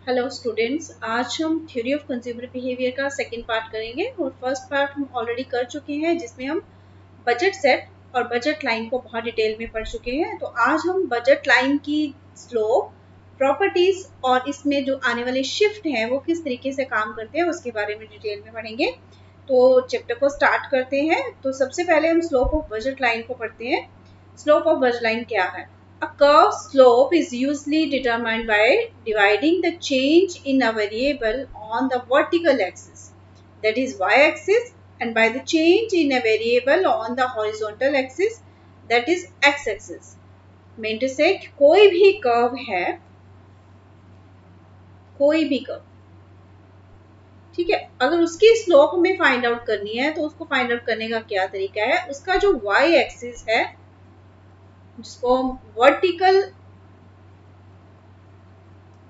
Hello students, आज हम theory of consumer behaviour का सेकंड पार्ट करेंगे और फर्स्ट पार्ट हम ऑलरेडी कर चुके हैं जिसमें हम बजट सेट और बजट लाइन को बहुत डिटेल में पढ़ चुके हैं। तो आज हम बजट लाइन की स्लोप, प्रॉपर्टीज और इसमें जो आने वाले शिफ्ट हैं वो किस तरीके से काम करते हैं उसके बारे में डिटेल में पढ़ेंगे। तो चैप्टर को स्टार्ट करते हैं। तो सबसे पहले हम स्लोप ऑफ बजट लाइन को पढ़ते हैं। स्लोप ऑफ बजट लाइन क्या है? A curve slope is usually determined by dividing the change in a variable on the vertical axis, that is y-axis, and by the change in a variable on the horizontal axis, that is x-axis. Mean to say कोई भी curve है, कोई भी curve, ठीक है, अगर उसकी slope हमें फाइंड आउट करनी है तो उसको फाइंड आउट करने का क्या तरीका है? उसका जो y एक्सिस है जिसको हम वर्टिकल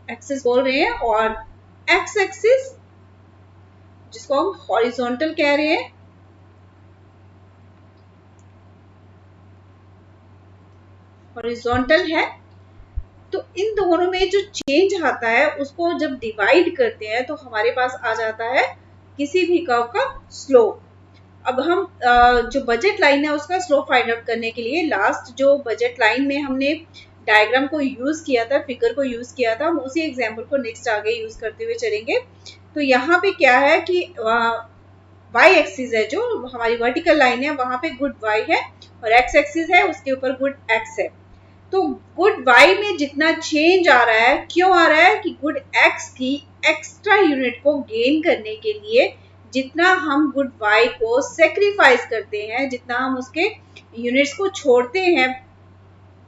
एक्सिस बोल रहे हैं और एक्स एक्सिस जिसको हम हॉरिजॉन्टल कह रहे हैं, हॉरिजॉन्टल है। तो इन दोनों में जो चेंज आता है उसको जब डिवाइड करते हैं तो हमारे पास आ जाता है किसी भी कर्व का स्लोप। अब हम जो बजट लाइन है उसका स्लोप फाइंड आउट करने के लिए लास्ट जो बजट लाइन में हमने डायग्राम को यूज किया था, फिगर को यूज किया था, हम उसी एग्जाम्पल को नेक्स्ट आगे यूज करते हुए चलेंगे। तो यहाँ पे क्या है कि वाई एक्सिस है, जो हमारी वर्टिकल लाइन है वहां पे गुड वाई है और एक्स एक्सिस है उसके ऊपर गुड एक्स है। तो गुड वाई में जितना चेंज आ रहा है, क्यों आ रहा है कि गुड एक्स की एक्स्ट्रा यूनिट को गेन करने के लिए जितना हम गुड वाई को सेक्रीफाइस करते हैं, जितना हम उसके यूनिट्स को छोड़ते हैं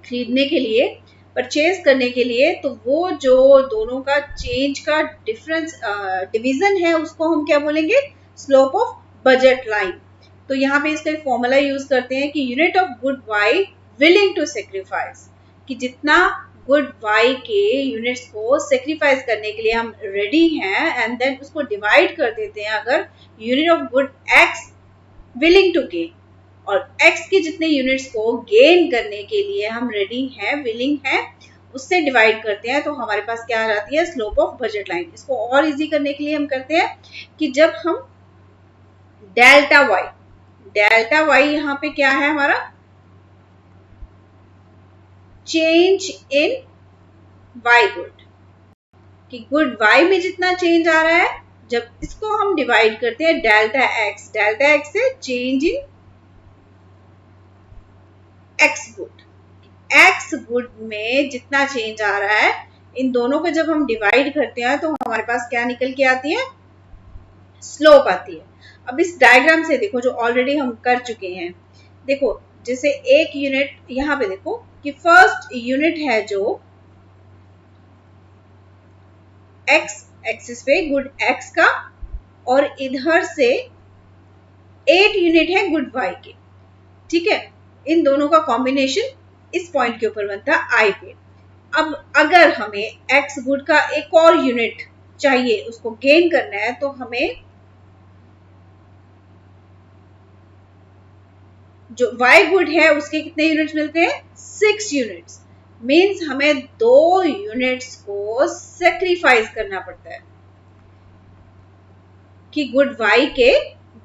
खरीदने के लिए, परचेज करने के लिए, तो वो जो दोनों का चेंज का डिफरेंस डिवीजन है उसको हम क्या बोलेंगे? Slope of budget line. तो यहाँ पे इसका फॉर्मूला यूज करते हैं कि unit of good Y willing to sacrifice, कि जितना गुड वाई के यूनिट्स को सेक्रीफाइस करने के लिए हम रेडी हैं, एंड देन उसको डिवाइड कर देते हैं अगर unit of good X willing to gain, और x के जितने यूनिट्स को गेन करने के लिए हम रेडी हैं, विलिंग हैं, उससे डिवाइड करते हैं तो हमारे पास क्या आ जाती है? Slope of budget line. इसको और इजी करने के लिए हम करते हैं कि जब हम डेल्टा वाई यहाँ पे क्या है हमारा? चेंज इन वाई गुड, कि गुड वाई में जितना चेंज आ रहा है, जब इसको हम डिवाइड करते हैं डेल्टा एक्स से चेंज इन एक्स गुड में जितना चेंज आ रहा है, इन दोनों को जब हम डिवाइड करते हैं तो हमारे पास क्या निकल के आती है? स्लोप आती है। अब इस डायग्राम से देखो जो ऑलरेडी हम कर चुके हैं, देखो जैसे एक यूनिट यहाँ पे देखो कि फर्स्ट यूनिट है जो एक्स एक्सिस पे गुड एक्स का, और इधर से 8 यूनिट है गुड वाई के, ठीक है। इन दोनों का कॉम्बिनेशन इस पॉइंट के ऊपर बनता है आई पे। अब अगर हमें एक्स गुड का एक और यूनिट चाहिए, उसको गेन करना है, तो हमें जो वाई गुड है उसके कितने यूनिट्स मिलते हैं? 6 यूनिट्स। मींस हमें 2 यूनिट्स को सेक्रीफाइस करना पड़ता है, कि गुड वाई के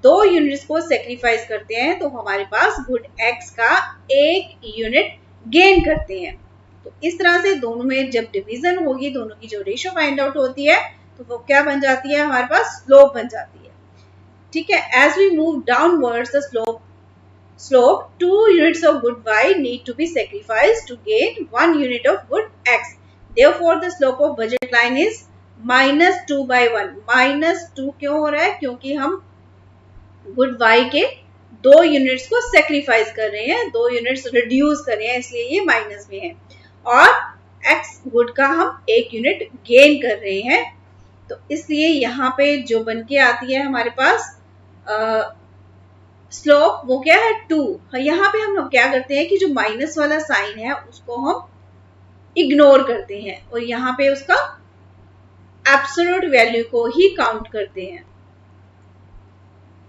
2 यूनिट्स को सेक्रीफाइस करते हैं तो हमारे पास गुड एक्स का 1 यूनिट गेन करते हैं। तो इस तरह से दोनों में जब डिवीजन होगी, दोनों की जो रेशियो फाइंड आउट होती है, तो वो क्या बन जाती है? हमारे पास स्लोप बन जाती है, ठीक है। As we move downwards the slope 2 units of good y need to be sacrificed to gain 1 unit of good x. Therefore the slope of budget line is -2/1। -2 क्यों हो रहा है? क्योंकि हम गुड y के 2 यूनिट्स को सेक्रीफाइस कर रहे हैं, 2 यूनिट्स रिड्यूस कर रहे हैं, इसलिए ये माइनस में है, और x गुड का हम 1 यूनिट गेन कर रहे हैं। तो इसलिए यहाँ पे जो बन के आती है हमारे पास स्लोप, वो क्या है? 2। यहाँ पे हम लोग क्या करते हैं कि जो माइनस वाला साइन है उसको हम इग्नोर करते हैं और यहाँ पे उसका एब्सोल्यूट वैल्यू को ही काउंट करते हैं,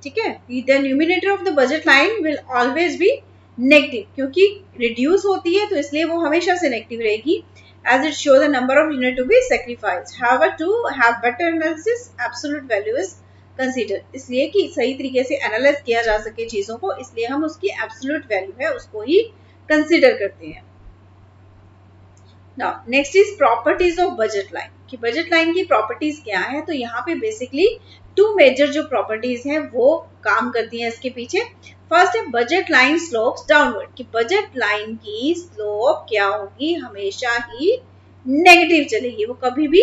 ठीक है। The numerator of the budget line will always be negative, क्योंकि रिड्यूस होती है तो इसलिए वो हमेशा से नेगेटिव रहेगी। as it shows the number of unit to be sacrificed. However, to have better analysis, absolute value is considered. इसलिए कि सही तरीके से एनालाइज किया जा सके चीजों को, इसलिए हम उसकी एब्सोल्यूट वैल्यू है उसको ही कंसीडर करते हैं. Now next is properties of budget line. कि बजट लाइन की प्रॉपर्टीज क्या है, तो यहाँ पे बेसिकली टू मेजर जो प्रॉपर्टीज हैं वो काम करती हैं इसके पीछे. फर्स्ट है बजट लाइन स्लोप्स डाउनवर्ड. कि बजट लाइन की स्लोप क्या होगी, हमेशा ही नेगेटिव चलेगी, वो कभी भी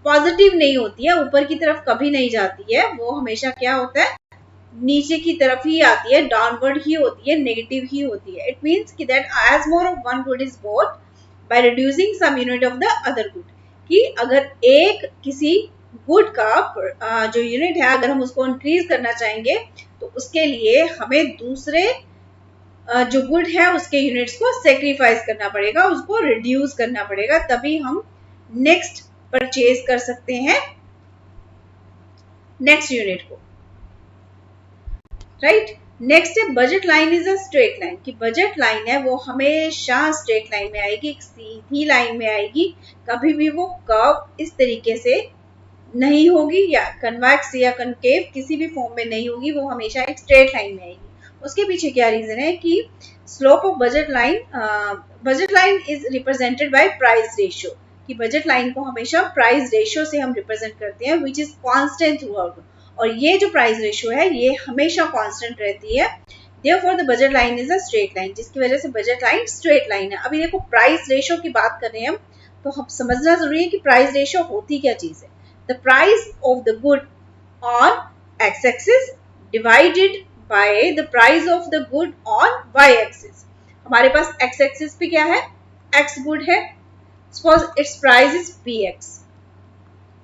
पॉजिटिव नहीं होती है, ऊपर की तरफ कभी नहीं जाती है, वो हमेशा क्या होता है नीचे की तरफ ही आती है, डाउनवर्ड ही होती है, नेगेटिव ही होती है. इट मीन्स कि that as more of one good is bought by reducing some unit of the other good. कि अगर एक किसी गुड का जो यूनिट है अगर हम उसको इंक्रीज करना चाहेंगे तो उसके लिए हमें दूसरे जो गुड है उसके यूनिट्स को सेक्रीफाइस करना पड़ेगा, उसको रिड्यूस करना पड़ेगा, तभी हम नेक्स्ट परचेज कर सकते हैं नेक्स्ट यूनिट को. राइट. नेक्स्ट है budget line is a straight line. कि बजट लाइन है वो हमेशा स्ट्रेट लाइन में आएगी, एक सीधी लाइन में आएगी, कभी भी वो कर्व इस तरीके से नहीं होगी या कन्वेक्स या कनकेव किसी भी फॉर्म में नहीं होगी, वो हमेशा एक स्ट्रेट लाइन में आएगी. उसके पीछे क्या रीजन है कि slope of budget line is represented by price ratio. कि बजट लाइन को हमेशा प्राइस रेशियो से हम रिप्रेजेंट करते हैं which is constant through out. और ये जो प्राइस रेशियो है ये हमेशा कांस्टेंट रहती है. Therefore the budget line is a straight line, जिसकी वजह से बजट लाइन स्ट्रेट लाइन है. अभी देखो प्राइस रेशियो की बात कर रहे हैं हम, तो हम समझना जरूरी है कि प्राइस रेशियो होती क्या चीज है. The price of the good on x-axis divided by the price of the good on y-axis. हमारे पास x-axis पे क्या है, x good है, suppose its price is px,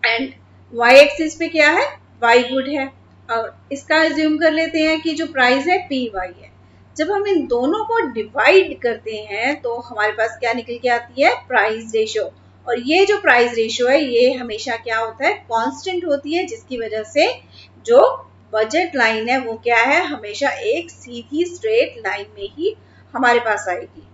and y-axis पे क्या है, y good है. और इसका assume कर लेते हैं कि जो प्राइस है py है. जब हम इन दोनों को डिवाइड करते हैं तो हमारे पास क्या निकल के आती है, प्राइस रेशियो. और ये जो प्राइस रेशियो है ये हमेशा क्या होता है, कांस्टेंट होती है, जिसकी वजह से जो बजट लाइन है वो क्या है, हमेशा एक सीधी स्ट्रेट लाइन में ही हमारे पास आएगी.